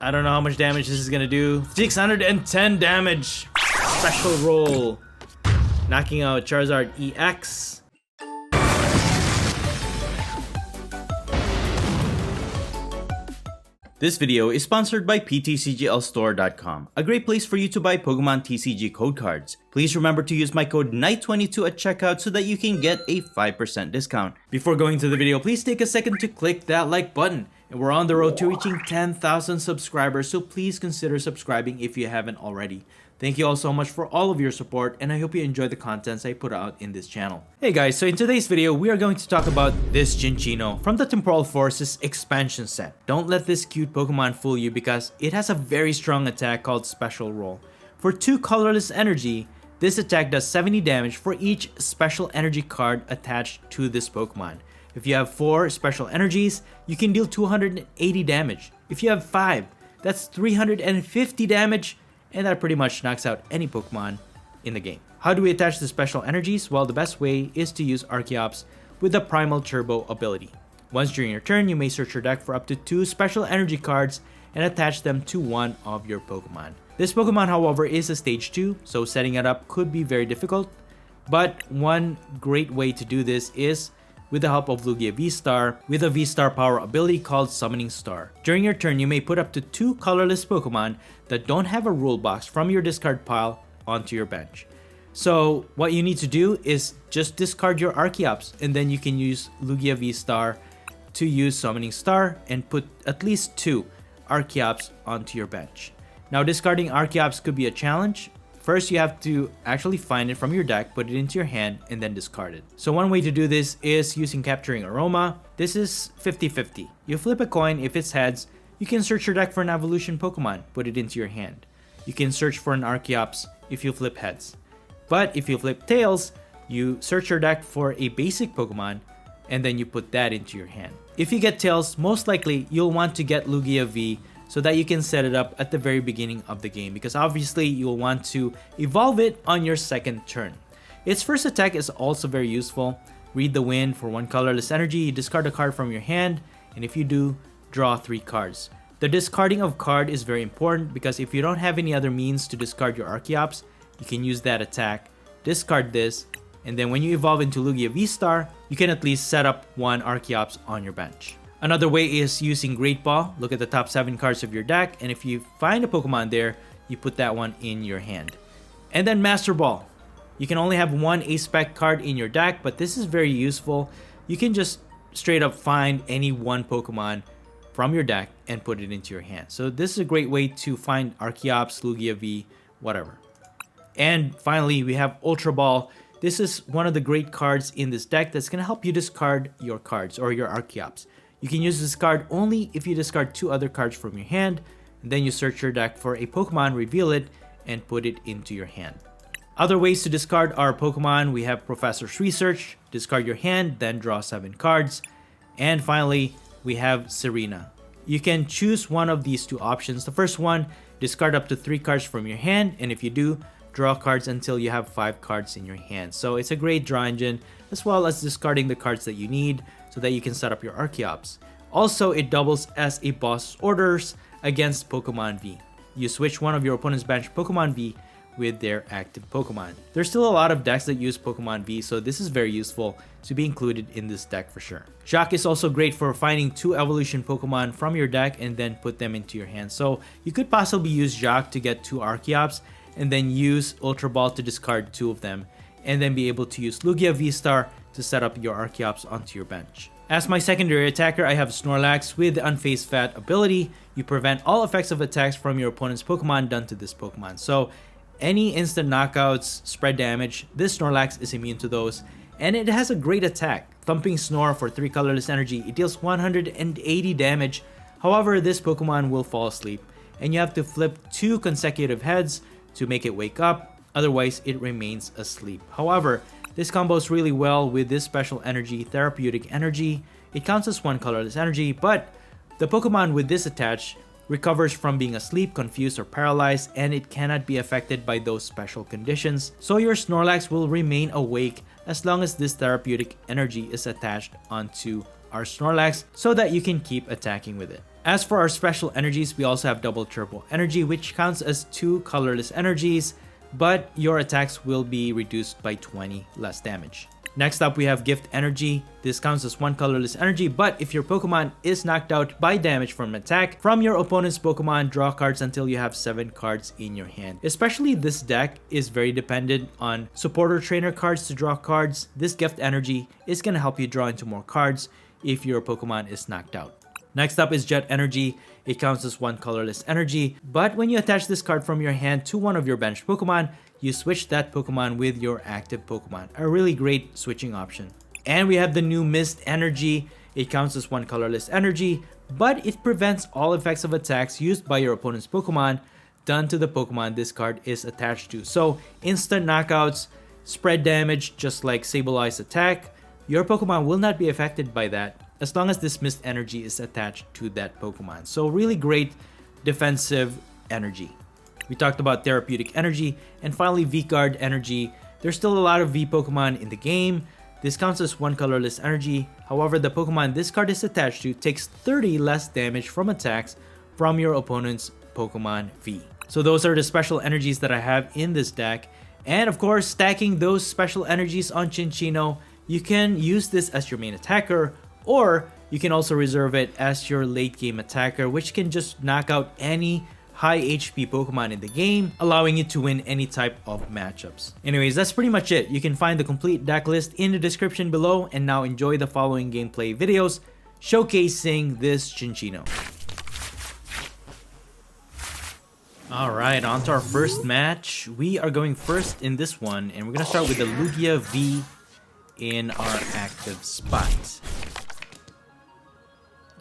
I don't know how much damage this is gonna do. 610 damage. Special roll. Knocking out Charizard EX. This video is sponsored by PTCGLstore.com, a great place for you to buy Pokemon TCG code cards. Please remember to use my code NIGHT22 at checkout so that you can get a 5% discount. Before going to the video, please take a second to click that like button. And we're on the road to reaching 10,000 subscribers, so please consider subscribing if you haven't already. Thank you all so much for all of your support, and I hope you enjoy the contents I put out in this channel. Hey guys, so in today's video, we are going to talk about this Cinccino from the Temporal Forces expansion set. Don't let this cute Pokemon fool you because it has a very strong attack called Special Roll. For 2 colorless energy, this attack does 70 damage for each special energy card attached to this Pokemon. If you have 4 special energies, you can deal 280 damage. If you have 5, that's 350 damage. And that pretty much knocks out any Pokemon in the game. How do we attach the special energies? Well, the best way is to use Archeops with the Primal Turbo ability. Once during your turn, you may search your deck for up to 2 special energy cards and attach them to one of your Pokemon. This Pokemon, however, is a stage 2, so setting it up could be very difficult. But one great way to do this is with the help of Lugia VSTAR with a VSTAR power ability called Summoning Star. During your turn, you may put up to 2 colorless Pokemon that don't have a rule box from your discard pile onto your bench. So what you need to do is just discard your Archeops, and then you can use Lugia VSTAR to use Summoning Star and put at least 2 Archeops onto your bench. Now discarding Archeops could be a challenge. First, you have to actually find it from your deck, put it into your hand, and then discard it. So one way to do this is using Capturing Aroma. This is 50-50. You flip a coin. If it's heads, you can search your deck for an evolution Pokemon, put it into your hand. You can search for an Archeops if you flip heads. But if you flip tails, you search your deck for a basic Pokemon, and then you put that into your hand. If you get tails, most likely you'll want to get Lugia V so that you can set it up at the very beginning of the game, because obviously you'll want to evolve it on your second turn. Its first attack is also very useful. Read the Wind for 1 colorless energy, you discard a card from your hand, and if you do, draw 3 cards. The discarding of card is very important because if you don't have any other means to discard your Archeops, you can use that attack, discard this, and then when you evolve into Lugia VSTAR, you can at least set up 1 Archeops on your bench. Another way is using Great Ball. Look at the top 7 cards of your deck, and if you find a Pokemon there, you put that one in your hand. And then Master Ball. You can only have 1 A-Spec card in your deck, but this is very useful. You can just straight up find any one Pokemon from your deck and put it into your hand. So this is a great way to find Archeops, Lugia V, whatever. And finally, we have Ultra Ball. This is one of the great cards in this deck that's going to help you discard your cards or your Archeops. You can use this card only if you discard 2 other cards from your hand, and then you search your deck for a Pokemon, reveal it, and put it into your hand. Other ways to discard our Pokemon, we have Professor's Research, discard your hand, then draw 7 cards. And finally, we have Serena. You can choose one of these 2 options. The first one, discard up to 3 cards from your hand, and if you do, draw cards until you have 5 cards in your hand. So it's a great draw engine, as well as discarding the cards that you need so that you can set up your Archeops. Also, it doubles as a boss orders against Pokemon V. You switch one of your opponent's bench Pokemon V with their active Pokemon. There's still a lot of decks that use Pokemon V, so this is very useful to be included in this deck for sure. Jacq is also great for finding 2 evolution Pokemon from your deck and then put them into your hand. So you could possibly use Jacq to get 2 Archeops and then use Ultra Ball to discard 2 of them, and then be able to use Lugia VSTAR to set up your Archeops onto your bench. As my secondary attacker, I have Snorlax with the Unfazed Fat ability. You prevent all effects of attacks from your opponent's Pokemon done to this Pokemon. So any instant knockouts, spread damage, this Snorlax is immune to those, and it has a great attack. Thumping Snore for 3 colorless energy, it deals 180 damage. However, this Pokemon will fall asleep, and you have to flip 2 consecutive heads to make it wake up, otherwise it remains asleep. However, this combos really well with this special energy, Therapeutic Energy. It counts as 1 colorless energy, but the Pokemon with this attached recovers from being asleep, confused, or paralyzed, and it cannot be affected by those special conditions. So your Snorlax will remain awake as long as this Therapeutic Energy is attached onto our Snorlax so that you can keep attacking with it. As for our special energies, we also have double turbo energy, which counts as 2 colorless energies, but your attacks will be reduced by 20 less damage. Next up, we have gift energy. This counts as 1 colorless energy, but if your Pokemon is knocked out by damage from an attack from your opponent's Pokemon, draw cards until you have 7 cards in your hand. Especially this deck is very dependent on supporter trainer cards to draw cards. This gift energy is going to help you draw into more cards if your Pokemon is knocked out. Next up is Jet Energy. It counts as 1 colorless energy, but when you attach this card from your hand to one of your benched Pokemon, you switch that Pokemon with your active Pokemon. A really great switching option. And we have the new Mist Energy. It counts as 1 colorless energy, but it prevents all effects of attacks used by your opponent's Pokemon done to the Pokemon this card is attached to. So instant knockouts, spread damage just like Sablei's attack, your Pokemon will not be affected by that as long as this Mist Energy is attached to that Pokemon. So really great defensive energy. We talked about Therapeutic Energy, and finally V-Guard Energy. There's still a lot of V Pokemon in the game. This counts as 1 colorless energy. However, the Pokemon this card is attached to takes 30 less damage from attacks from your opponent's Pokemon V. So those are the special energies that I have in this deck. And of course, stacking those special energies on Cinccino, you can use this as your main attacker, or you can also reserve it as your late game attacker, which can just knock out any high HP Pokemon in the game, allowing you to win any type of matchups. Anyways, that's pretty much it. You can find the complete deck list in the description below, and now enjoy the following gameplay videos showcasing this Cinccino. Alright, on to our first match. We are going first in this one, and we're going to start with the Lugia V in our active spot.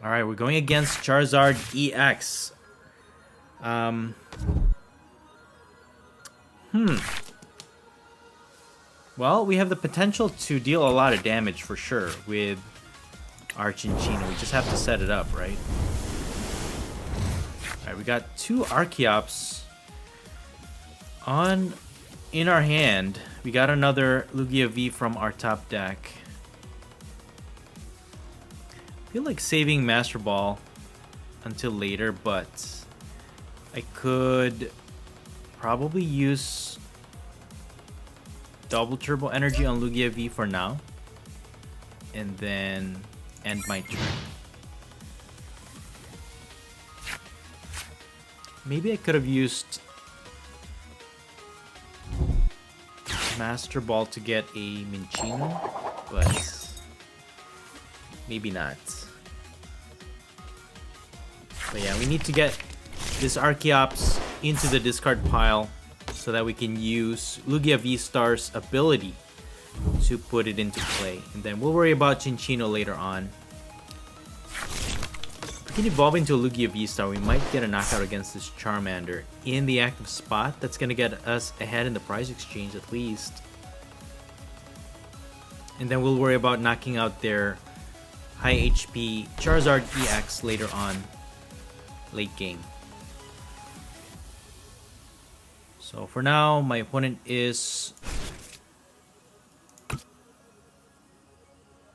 Alright, we're going against Charizard EX. Well, we have the potential to deal a lot of damage for sure with our Cinccino. We just have to set it up, right? Alright, we got 2 Archeops in our hand. We got another Lugia V from our top deck. I feel like saving Master Ball until later, but I could probably use double turbo energy on Lugia V for now, and then end my turn. Maybe I could have used Master Ball to get a Cinccino, but maybe not. But yeah, we need to get this Archeops into the discard pile so that we can use Lugia VSTAR's ability to put it into play. And then we'll worry about Cinccino later on. If we can evolve into a Lugia VSTAR, we might get a knockout against this Charmander in the active spot. That's going to get us ahead in the prize exchange at least. And then we'll worry about knocking out their high HP Charizard EX later on, late game. So for now, my opponent is,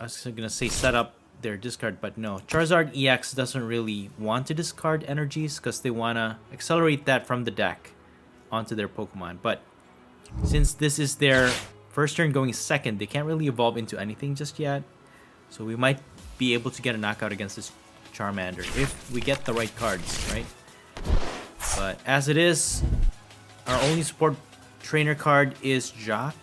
I was gonna say set up their discard, but no. Charizard EX doesn't really want to discard energies because they wanna accelerate that from the deck onto their Pokemon. But since this is their first turn going second, they can't really evolve into anything just yet. So we might be able to get a knockout against this Charmander if we get the right cards, right? But as it is, our only support trainer card is Jock.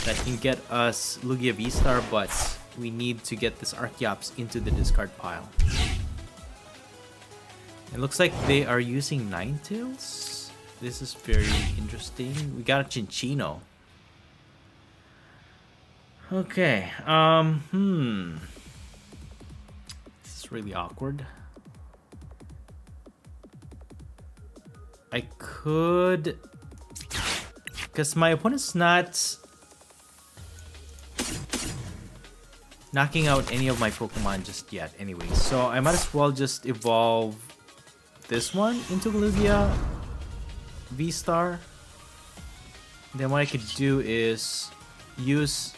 That can get us Lugia V-Star, but we need to get this Archeops into the discard pile. It looks like they are using Ninetales. This is very interesting. We got a Cinccino. Okay, this is really awkward. I could, because my opponent's not knocking out any of my Pokemon just yet anyway, so I might as well just evolve this one into Lugia V-Star. Then what I could do is use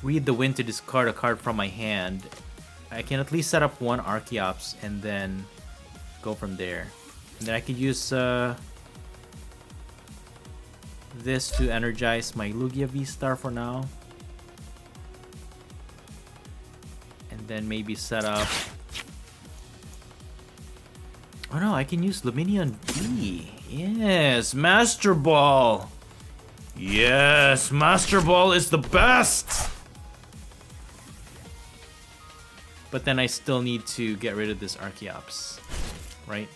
read the wind to discard a card from my hand, I can at least set up one Archeops and then go from there. And then I could use this to energize my Lugia VSTAR for now. And then maybe set up... Oh no, I can use Luminion V. Yes, Master Ball. Yes, Master Ball is the best. But then I still need to get rid of this Archeops, right?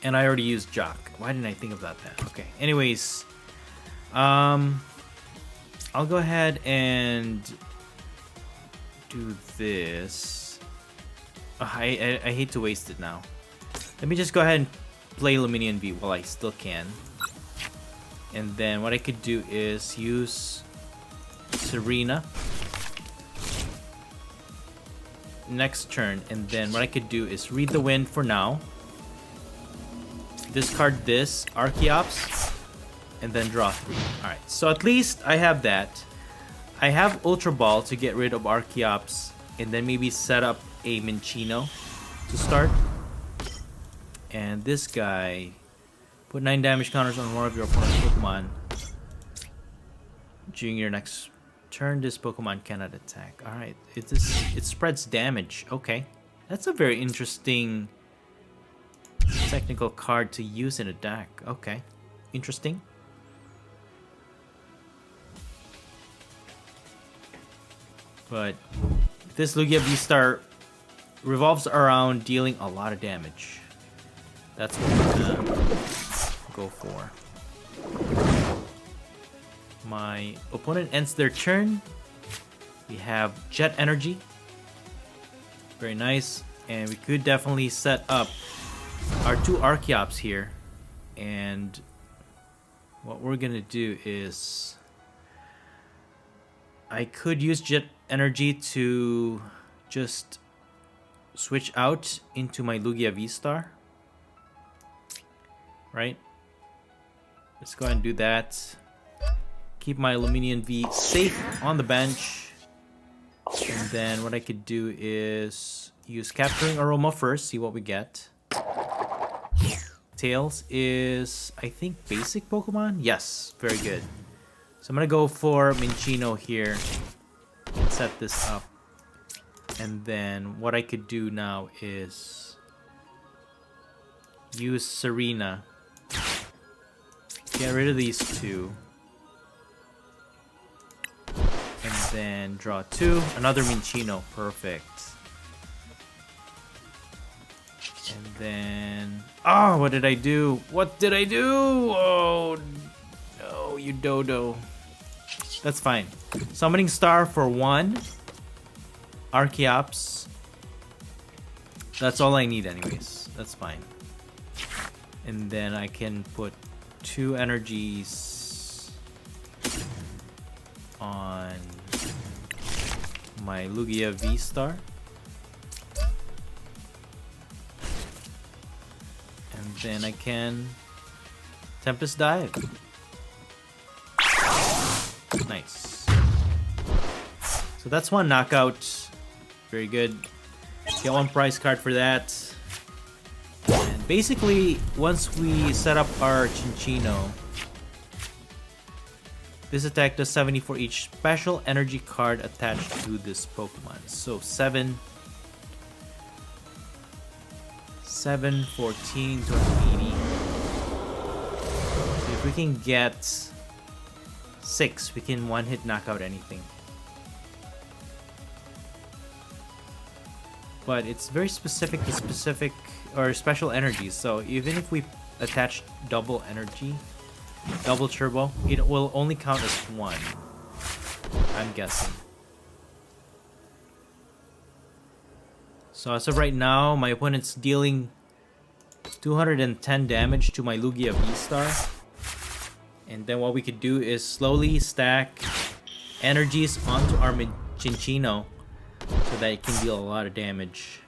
And I already used Jock. Why didn't I think about that? Okay. Anyways, I'll go ahead and do this. I hate to waste it now. Let me just go ahead and play Luminion V while I still can. And then what I could do is use Serena next turn, and then what I could do is read the wind for now, discard this Archeops, and then draw 3. Alright, so at least I have that. I have Ultra Ball to get rid of Archeops, and then maybe set up a Cinccino to start. And this guy, put 9 damage counters on one of your opponent's Pokemon. During your next turn, this Pokemon cannot attack. Alright, it spreads damage. Okay. That's a very interesting technical card to use in a deck. Okay. Interesting. But this Lugia VSTAR revolves around dealing a lot of damage. That's what we're gonna go for. My opponent ends their turn. We have Jet Energy. Very nice. And we could definitely set up our 2 Archeops here. And what we're gonna do is I could use Jet Energy to just switch out into my Lugia VSTAR. Right? Let's go ahead and do that. Keep my Luminion V safe on the bench. And then what I could do is use Capturing Aroma first, see what we get. Tails is, I think, basic Pokemon? Yes, very good. So I'm gonna go for Cinccino here. Set this up. And then what I could do now is use Serena. Get rid of these 2. And then draw 2. Another Cinccino. Perfect. And then... Oh, what did I do? What did I do? Oh, no, you dodo. That's fine. Summoning Star for 1. Archeops. That's all I need anyways. That's fine. And then I can put 2 energies on my Lugia VSTAR. And then I can Tempest Dive. Nice. So that's 1 knockout. Very good. Get 1 prize card for that. And basically, once we set up our Cinccino, this attack does 70 for each special energy card attached to this Pokemon. So 7, 14, 280. So if we can get 6, we can 1-hit knock out anything. But it's very specific to specific or special energies. So even if we attach double energy, double turbo, it will only count as 1. I'm guessing. So as of right now, my opponent's dealing 210 damage to my Lugia VSTAR. And then what we could do is slowly stack energies onto our Cinccino so that it can deal a lot of damage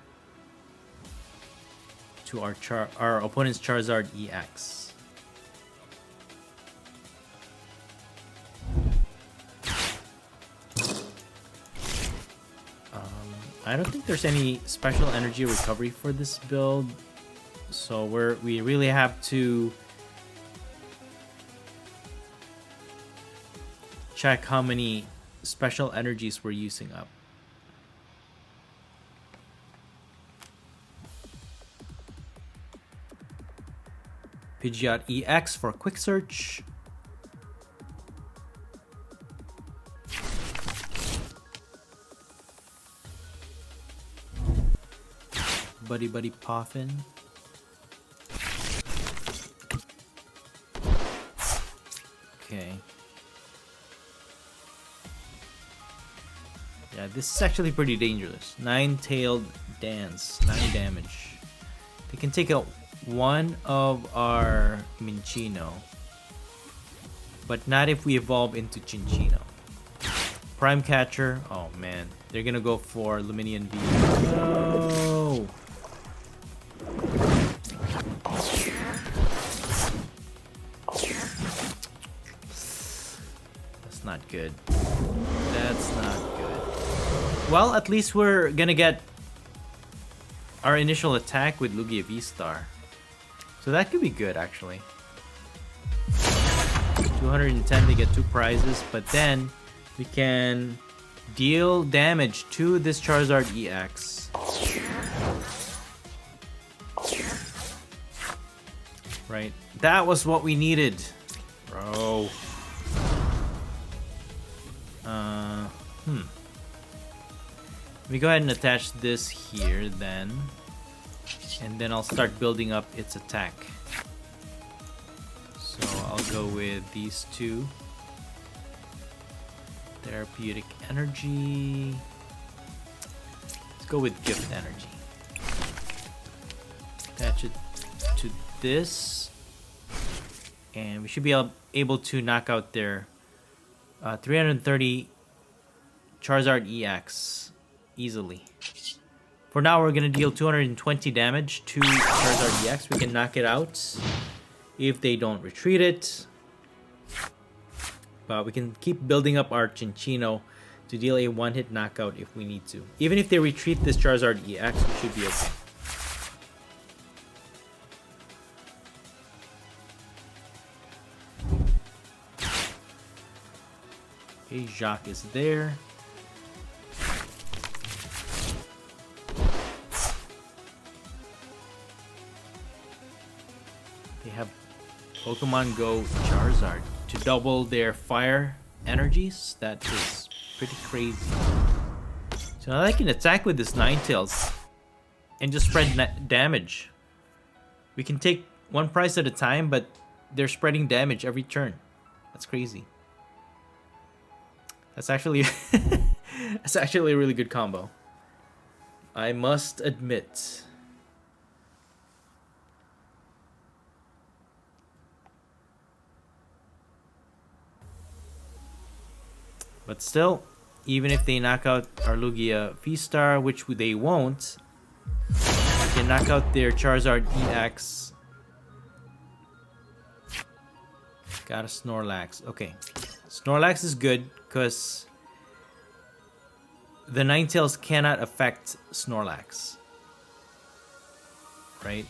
to our opponent's Charizard EX. I don't think there's any special energy recovery for this build, so we really have to check how many special energies we're using up. Pidgeot-EX for quick search. Buddy Poffin. Okay. Yeah, this is actually pretty dangerous. Nine-tailed dance, 9 damage. They can take out one of our Cinccino, but not if we evolve into Cinccino. Prime Catcher. Oh man, they're gonna go for Luminian V. No. That's not good. That's not good. Well, at least we're gonna get our initial attack with Lugia VSTAR. So that could be good, actually. 210 to get 2 prizes, but then we can deal damage to this Charizard EX. Right, that was what we needed, bro. Let me go ahead and attach this here then. And then I'll start building up its attack. So I'll go with these two. Therapeutic energy. Let's go with gift energy. Attach it to this. And we should be able to knock out their 330 Charizard EX easily. For now, we're gonna deal 220 damage to Charizard EX. We can knock it out if they don't retreat it. But we can keep building up our Cinccino to deal a one-hit knockout if we need to. Even if they retreat this Charizard EX, we should be okay. Okay, Jacques is there. They have Pokemon Go Charizard to double their fire energies. That is pretty crazy. So now I can attack with this Ninetales and just spread damage. We can take one prize at a time, but they're spreading damage every turn. That's crazy. That's actually that's actually a really good combo, I must admit. But still, even if they knock out our Lugia VSTAR, which they won't, we can knock out their Charizard EX. Got a Snorlax. Okay. Snorlax is good because the Ninetales cannot affect Snorlax. Right?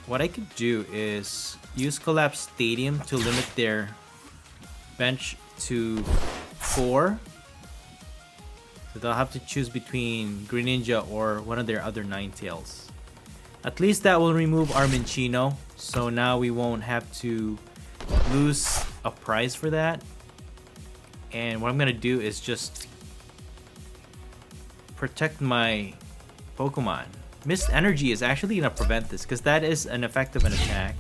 What I could do is use Collapse Stadium to limit their bench to 4. So they'll have to choose between Greninja or one of their other Ninetales. At least that will remove our Cinccino, so now we won't have to lose a prize for that. And what I'm gonna do is just protect my Pokemon. Mist Energy is actually gonna prevent this because that is an effect of an attack,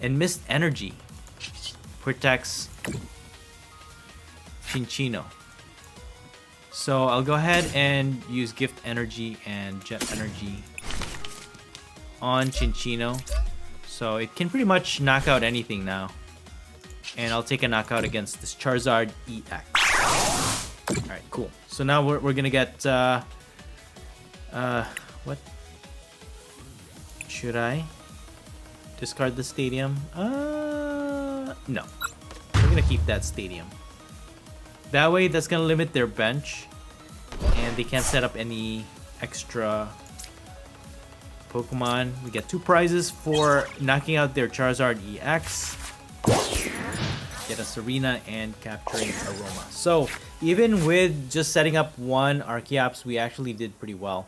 and Mist Energy protects Cinccino. So I'll go ahead and use Gift Energy and Jet Energy on Cinccino. So it can pretty much knock out anything now. And I'll take a knockout against this Charizard EX. Alright, cool. So now we're gonna get what? Should I discard the stadium? No. We're gonna keep that stadium. That way, that's gonna limit their bench, and they can't set up any extra Pokemon. We get 2 prizes for knocking out their Charizard EX. Get a Serena and capturing Aroma. So even with just setting up 1 Archeops, we actually did pretty well.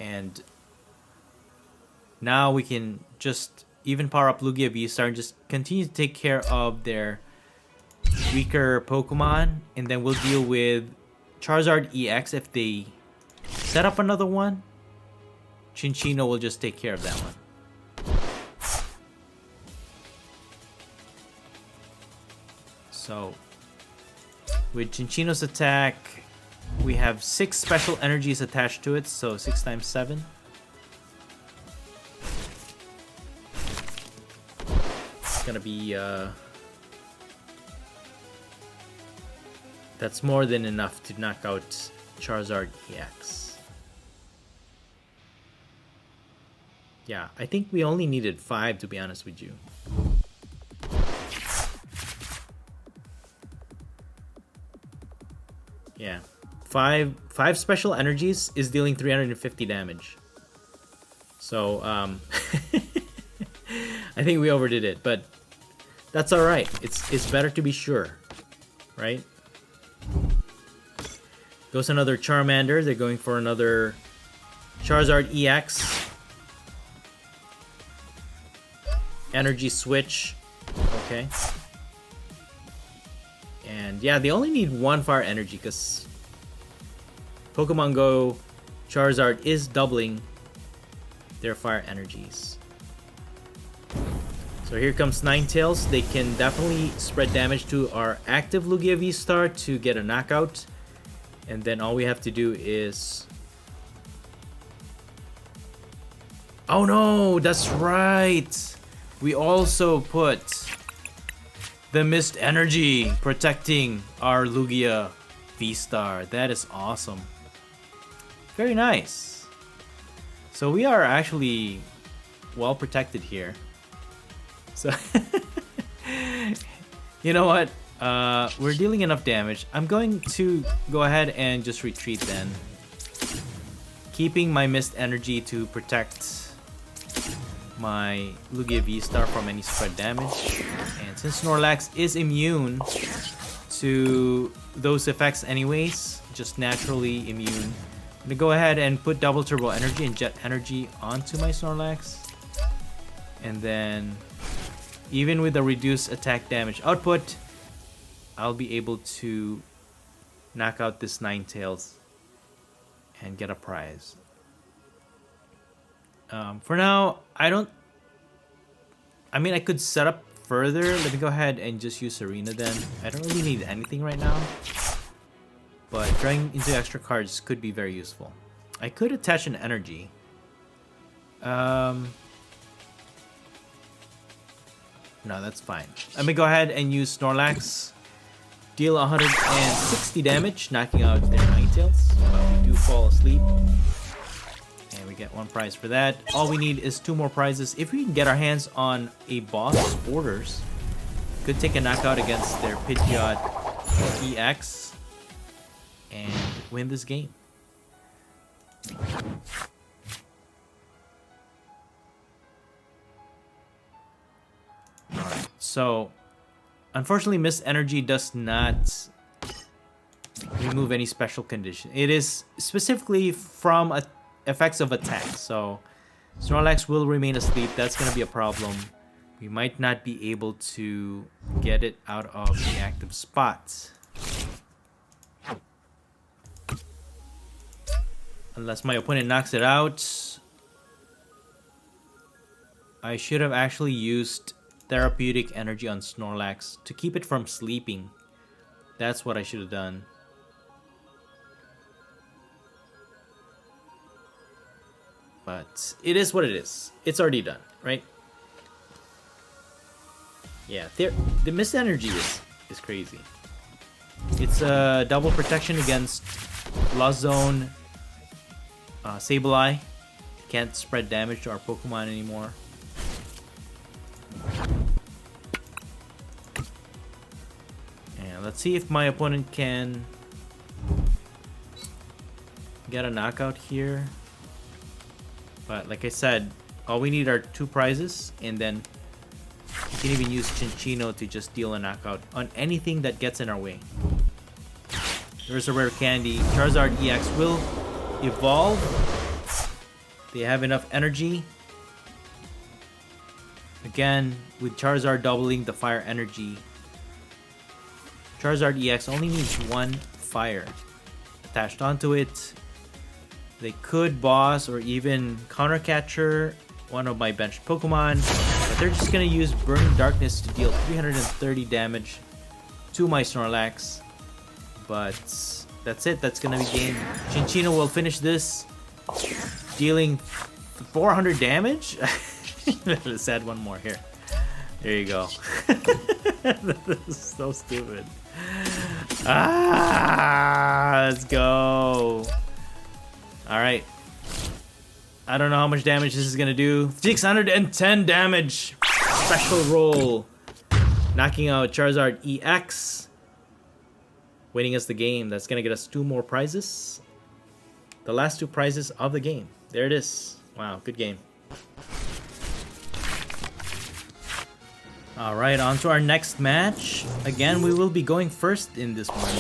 And now we can just even power up Lugia VSTAR and just continue to take care of their weaker Pokemon. And then we'll deal with Charizard EX if they set up another one. Cinccino will just take care of that one. So, with Cinccino's attack, we have 6 special energies attached to it, so 6 times 7. It's gonna be, that's more than enough to knock out Charizard EX. Yeah, I think we only needed 5 to be honest with you. Yeah, 5 special energies is dealing 350 damage. So I think we overdid it, but that's all right. It's better to be sure, right? Goes another Charmander. They're going for another Charizard EX. Energy switch. Okay. And yeah, they only need 1 fire energy because Pokemon Go Charizard is doubling their fire energies. So here comes Ninetales. They can definitely spread damage to our active Lugia VSTAR to get a knockout. And then all we have to do is... Oh no, that's right! We also put the Mist Energy protecting our Lugia VSTAR. That is awesome. Very nice. So we are actually well protected here. So you know what? We're dealing enough damage. I'm going to go ahead and just retreat then. Keeping my Mist Energy to protect my Lugia VSTAR from any spread damage. And since Snorlax is immune to those effects anyways, just naturally immune, I'm gonna go ahead and put double turbo energy and jet energy onto my Snorlax. And then even with the reduced attack damage output, I'll be able to knock out this Ninetales and get a prize. For now, I mean, I could set up further. Let me go ahead and just use Serena then. I don't really need anything right now. But drawing into extra cards could be very useful. I could attach an energy. No, that's fine. Let me go ahead and use Snorlax. Deal 160 damage, knocking out their Ninetales. But we do fall asleep. And we get 1 prize for that. All we need is 2 more prizes. If we can get our hands on a boss orders, could take a knockout against their Pidgeot EX and win this game. Alright, so unfortunately Mist Energy does not remove any special condition. It is specifically from effects of attack, so Snorlax will remain asleep. That's gonna be a problem. We might not be able to get it out of the active spot unless my opponent knocks it out. I should have actually used therapeutic energy on Snorlax to keep it from sleeping. That's what I should have done. But it is what it is. It's already done, right? Yeah, the Mist Energy is crazy. It's a double protection against Lost Zone, Sableye. Can't spread damage to our Pokemon anymore. And let's see if my opponent can get a knockout here. But like I said, all we need are 2 prizes, and then you can even use Cinccino to just deal a knockout on anything that gets in our way. There's a rare candy. Charizard EX will evolve. They have enough energy. Again, with Charizard doubling the fire energy, Charizard EX only needs 1 fire attached onto it. They could boss or even counter catcher one of my benched Pokemon, but they're just gonna use Burning Darkness to deal 330 damage to my Snorlax. But that's it, that's gonna be game. Cinccino will finish this, dealing 400 damage. Let's add one more here. There you go. This is so stupid. Let's go. Alright. I don't know how much damage this is gonna do. 610 damage. Special roll. Knocking out Charizard EX. Winning us the game. That's gonna get us 2 more prizes. The last 2 prizes of the game. There it is. Wow, good game. Alright, on to our next match. Again, we will be going first in this one.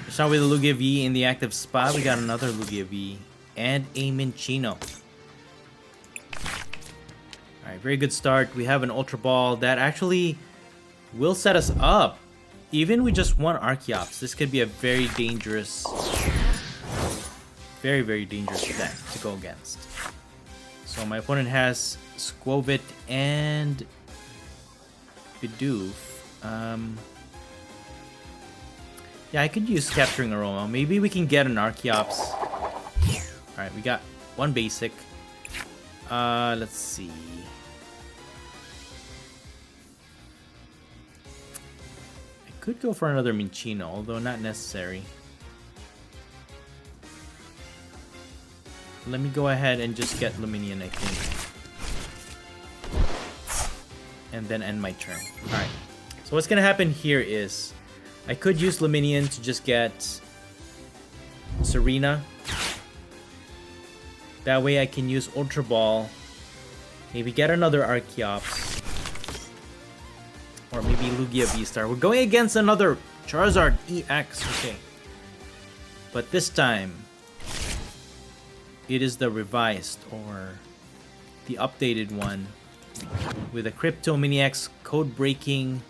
We start with the Lugia V in the active spot. We got another Lugia V and a Cinccino. Alright, very good start. We have an Ultra Ball that actually will set us up. Even with just 1 Archeops, this could be a very dangerous, very dangerous deck to go against. So my opponent has Squovit and Bidoof. Yeah, I could use Capturing Aroma. Maybe we can get an Archeops. Alright, we got 1 basic. Let's see. I could go for another Cinccino, although not necessary. Let me go ahead and just get Luminion, I think. And then end my turn. Alright. So what's gonna happen here is I could use Luminion to just get Serena. That way I can use Ultra Ball. Maybe get another Archeops. Or maybe Lugia VSTAR. We're going against another Charizard EX. Okay. But this time, it is the revised or the updated one. With a Crypto Mini X code breaking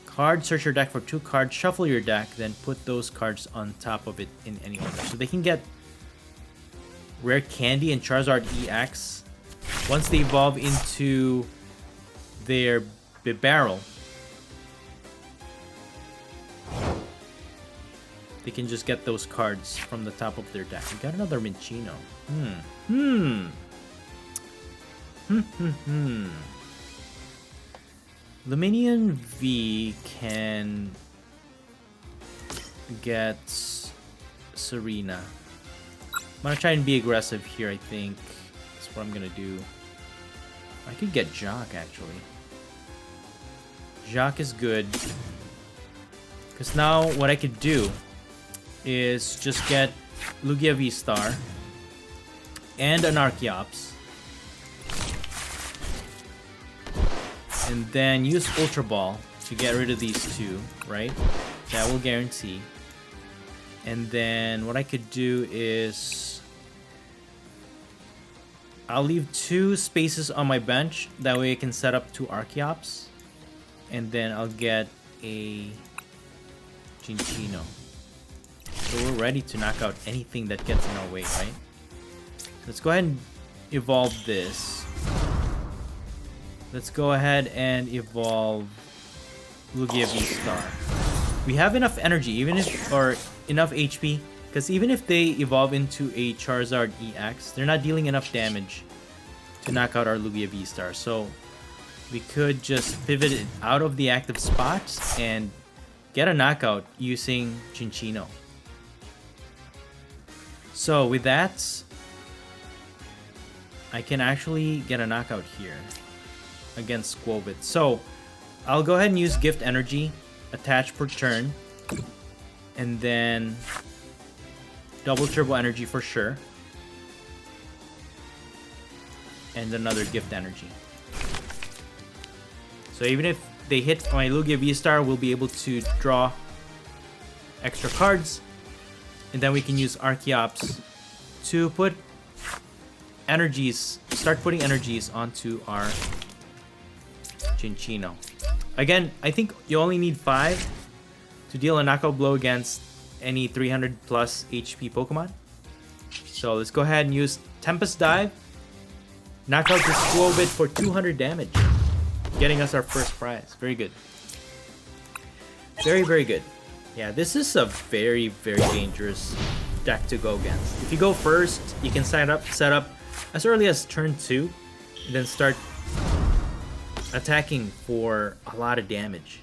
card, search your deck for 2 cards, shuffle your deck, then put those cards on top of it in any order. So they can get Rare Candy and Charizard EX once they evolve into their Bibarel. They can just get those cards from the top of their deck. We got another Cinccino. Luminion V can get Serena. I'm gonna try and be aggressive here, I think. That's what I'm gonna do. I could get Jock, actually. Jock is good. Because now what I could do is just get Lugia VSTAR and an Archeops. And then use Ultra Ball to get rid of these 2, right? That will guarantee. And then what I could do is I'll leave 2 spaces on my bench. That way I can set up 2 Archeops. And then I'll get a Cinccino. So we're ready to knock out anything that gets in our way, right? Let's go ahead and evolve this. Let's go ahead and evolve Lugia VSTAR. We have enough energy, even if, or enough HP, because even if they evolve into a Charizard EX, they're not dealing enough damage to knock out our Lugia VSTAR. So we could just pivot it out of the active spots and get a knockout using Cinccino. So with that, I can actually get a knockout here against Squovit. So I'll go ahead and use Gift Energy, attach per turn, and then double turbo energy for sure. And another gift energy. So even if they hit my Lugia V-Star, we'll be able to draw extra cards. And then we can use Archeops to put energies, start putting energies onto our Cinccino. Again, I think you only need 5 to deal a knockout blow against any 300 plus HP Pokemon. So let's go ahead and use Tempest Dive. Knock out this Squobit for 200 damage. Getting us our first prize. Very good. Very, very good. Yeah, this is a very, very dangerous deck to go against. If you go first, you can set up as early as turn 2, and then start attacking for a lot of damage.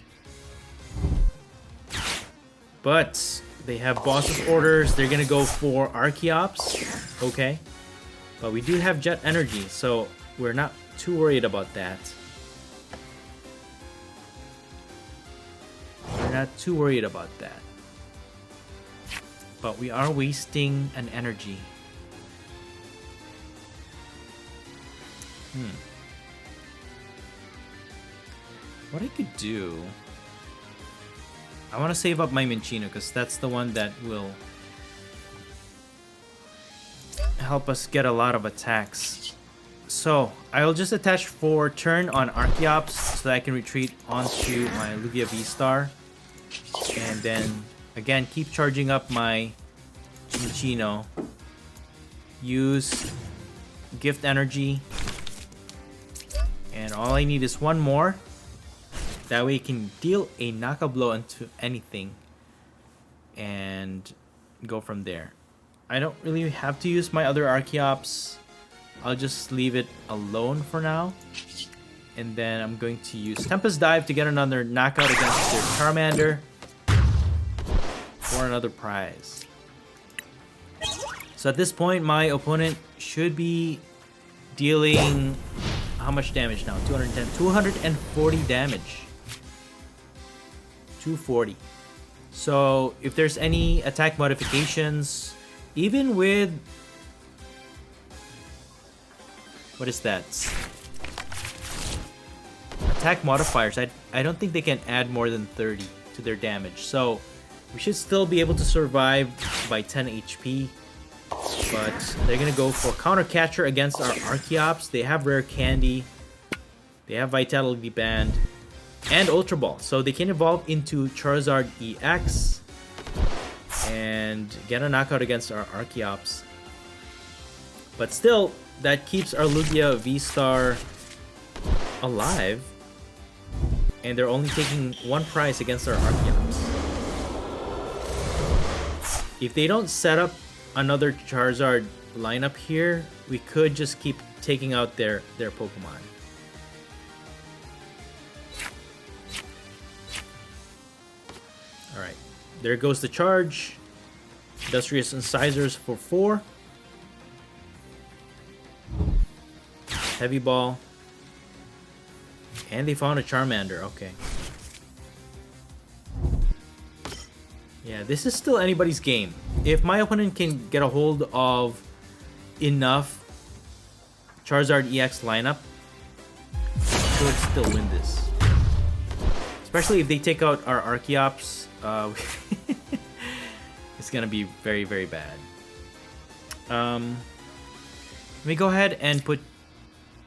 But they have boss's orders. They're gonna go for Archeops. Okay. But we do have Jet Energy, so we're not too worried about that. We're not too worried about that. But we are wasting an energy. What I could do... I want to save up my Cinccino because that's the one that will help us get a lot of attacks. So I'll just attach for turn on Archeops so that I can retreat onto my Lugia V-Star. And then again, keep charging up my Cinccino. Use gift energy. And all I need is one more. That way you can deal a knockout blow into anything and go from there. I don't really have to use my other Archeops. I'll just leave it alone for now. And then I'm going to use Tempest Dive to get another knockout against their Charmander for another prize. So at this point, my opponent should be dealing how much damage now? 210, 240 damage. 240. So if there's any attack modifications, even with what is that? Attack modifiers, I don't think they can add more than 30 to their damage. So we should still be able to survive by 10 HP. But they're gonna go for Counter Catcher against our Archeops. They have Rare Candy. They have Vitality Band. And Ultra Ball. So they can evolve into Charizard EX. And get a knockout against our Archeops. But still, that keeps our Lugia V-Star alive. And they're only taking one prize against our Archeops. If they don't set up another Charizard lineup here, we could just keep taking out their Pokemon. Alright, there goes the charge. Industrious Incisors for 4. Heavy Ball. And they found a Charmander, okay. Yeah, this is still anybody's game. If my opponent can get a hold of enough Charizard EX lineup, I should still win this. Especially if they take out our Archeops. It's gonna be very, very bad. Let me go ahead and put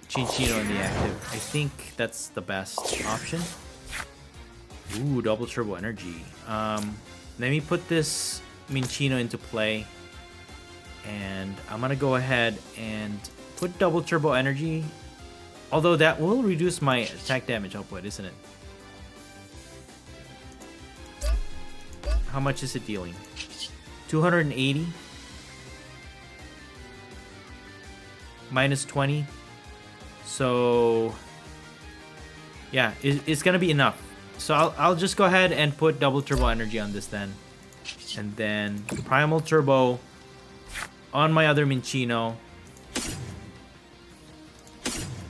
Cinccino in the active. I think that's the best option. Ooh, double turbo energy. Let me put this Cinccino into play. And I'm gonna go ahead and put double turbo energy. Although that will reduce my attack damage output, isn't it? How much is it dealing? 280. Minus 20. So yeah, it's gonna be enough. So I'll just go ahead and put double turbo energy on this then. And then primal turbo on my other Cinccino.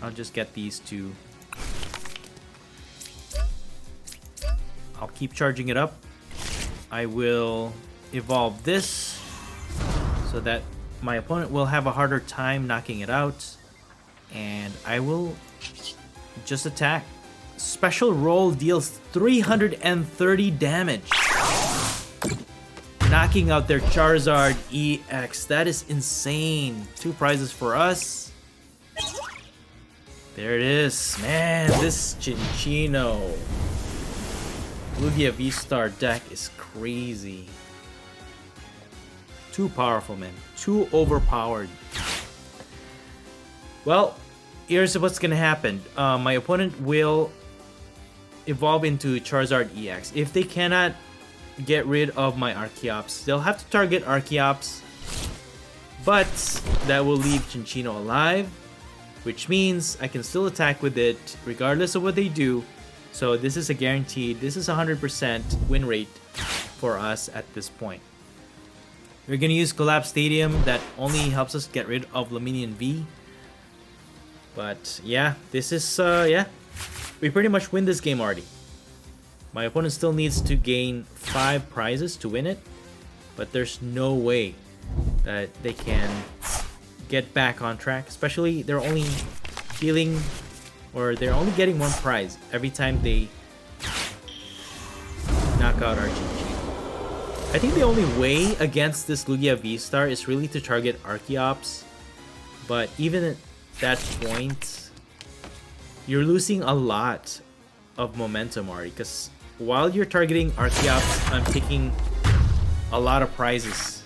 I'll just get these two. I'll keep charging it up. I will evolve this. so that my opponent will have a harder time knocking it out. And I will just attack. Special roll deals 330 damage. Knocking out their Charizard EX. That is insane. 2 prizes for us. There it is. Man, this Cinccino Lugia VSTAR deck is crazy. Too powerful, man. Too overpowered. Well, here's what's gonna happen. My opponent will evolve into Charizard EX. If they cannot get rid of my Archeops, they'll have to target Archeops, but that will leave Cinccino alive, which means I can still attack with it regardless of what they do. So this is a guaranteed, this is 100% win rate for us at this point. We're gonna use Collapse Stadium. That only helps us get rid of Laminian V. But yeah, this is, yeah, we pretty much win this game already. My opponent still needs to gain 5 prizes to win it, but there's no way that they can get back on track. Especially they're only dealing, or they're only getting 1 prize every time they knock out our Cinccino. I think the only way against this Lugia VSTAR is really to target Archeops, but even at that point, you're losing a lot of momentum already, because while you're targeting Archeops, I'm taking a lot of prizes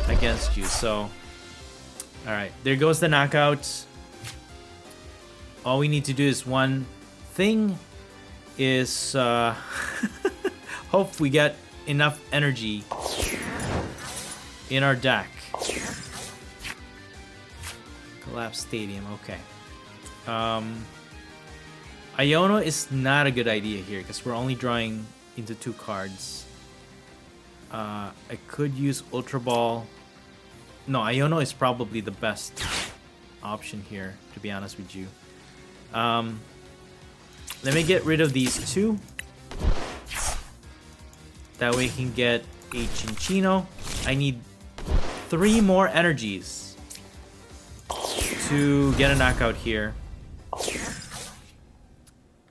against you. So, alright, there goes the knockout. All we need to do is one thing, is hope we get enough energy in our deck. Collapse Stadium, okay. Iono is not a good idea here because we're only drawing into 2 cards. I could use Ultra Ball. No, Iono is probably the best option here, to be honest with you. Let me get rid of these 2. That way I can get a Cinccino. I need 3 more energies to get a knockout here.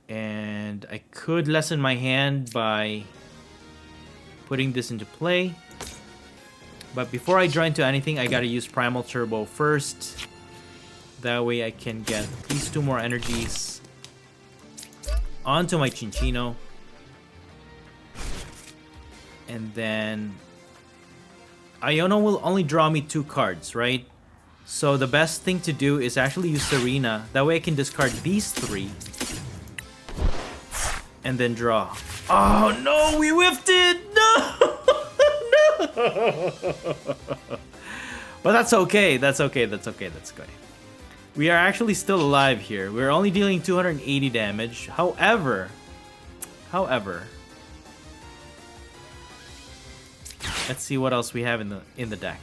And I could lessen my hand by putting this into play. But before I draw into anything, I gotta use Primal Turbo first. That way I can get at least 2 more energies onto my Cinccino. And then Iono will only draw me 2 cards, right? So the best thing to do is actually use Serena. That way I can discard these 3 and then draw. Oh no, we whiffed it! No! No! But that's okay, that's okay, that's okay, that's okay. We are actually still alive here. We're only dealing 280 damage. However, let's see what else we have in the deck.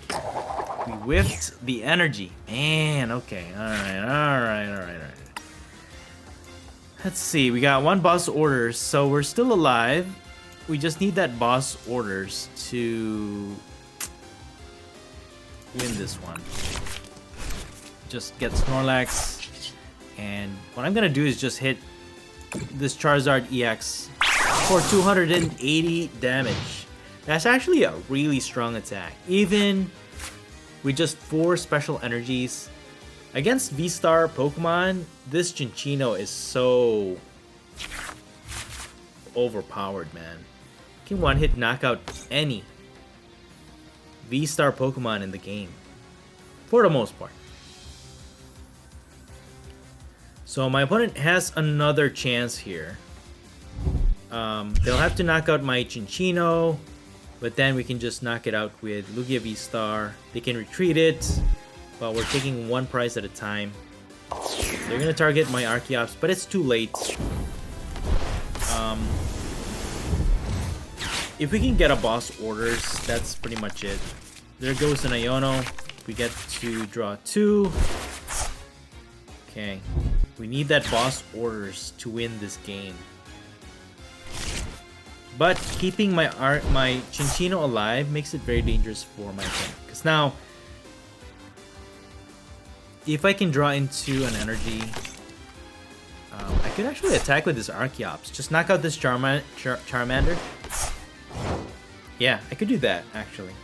We whiffed the energy. Man, okay. Alright. Let's see, we got 1 boss orders, so we're still alive. We just need that boss orders to win this one. Just get Snorlax, and what I'm gonna do is just hit this Charizard EX for 280 damage. That's actually a really strong attack, even with just 4 special energies. Against V-Star Pokemon, this Cinccino is so overpowered, man. You can one-hit knockout any V-Star Pokemon in the game, for the most part. So my opponent has another chance here. They'll have to knock out my Cinccino, but then we can just knock it out with Lugia V-Star. They can retreat it, but we're taking 1 prize at a time. They're gonna target my Archeops, but it's too late. If we can get a boss orders, that's pretty much it. There goes an Iono. We get to draw 2. Okay. We need that boss orders to win this game. But keeping my Cinccino alive makes it very dangerous for my opponent. Because now, if I can draw into an energy, I could actually attack with this Archeops. Just knock out this Charmander. Yeah, I could do that, actually.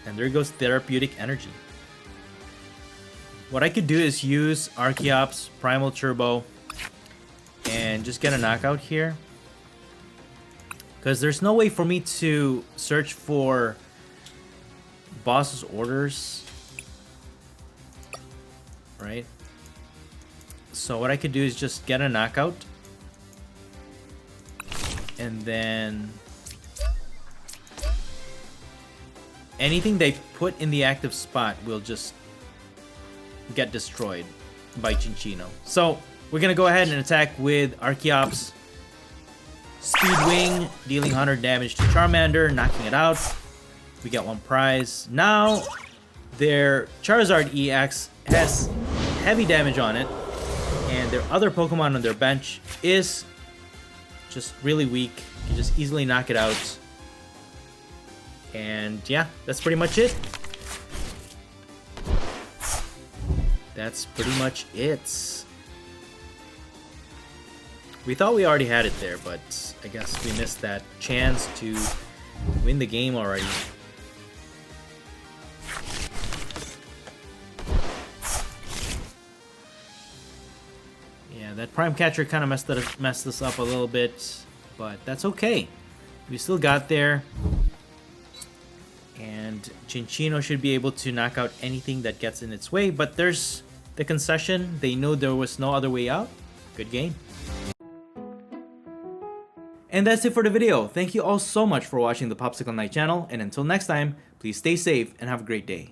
And there goes Therapeutic Energy. What I could do is use Archeops, Primal Turbo, and just get a knockout here. Because there's no way for me to search for boss's orders. Right? So what I could do is just get a knockout. And then anything they put in the active spot will just get destroyed by Cinccino. So we're gonna go ahead and attack with Archeops. Speed Wing, dealing 100 damage to Charmander, knocking it out. We get 1 prize. Now their Charizard EX has heavy damage on it, and their other Pokemon on their bench is just really weak. You just easily knock it out. And yeah, that's pretty much it. That's pretty much it. We thought we already had it there, but I guess we missed that chance to win the game already. Yeah, that Prime Catcher kind of messed us up a little bit, but that's okay. We still got there. And Cinccino should be able to knock out anything that gets in its way, but there's the concession. They know there was no other way out. Good game. And that's it for the video. Thank you all so much for watching the Popsicleknight channel, and until next time, please stay safe and have a great day.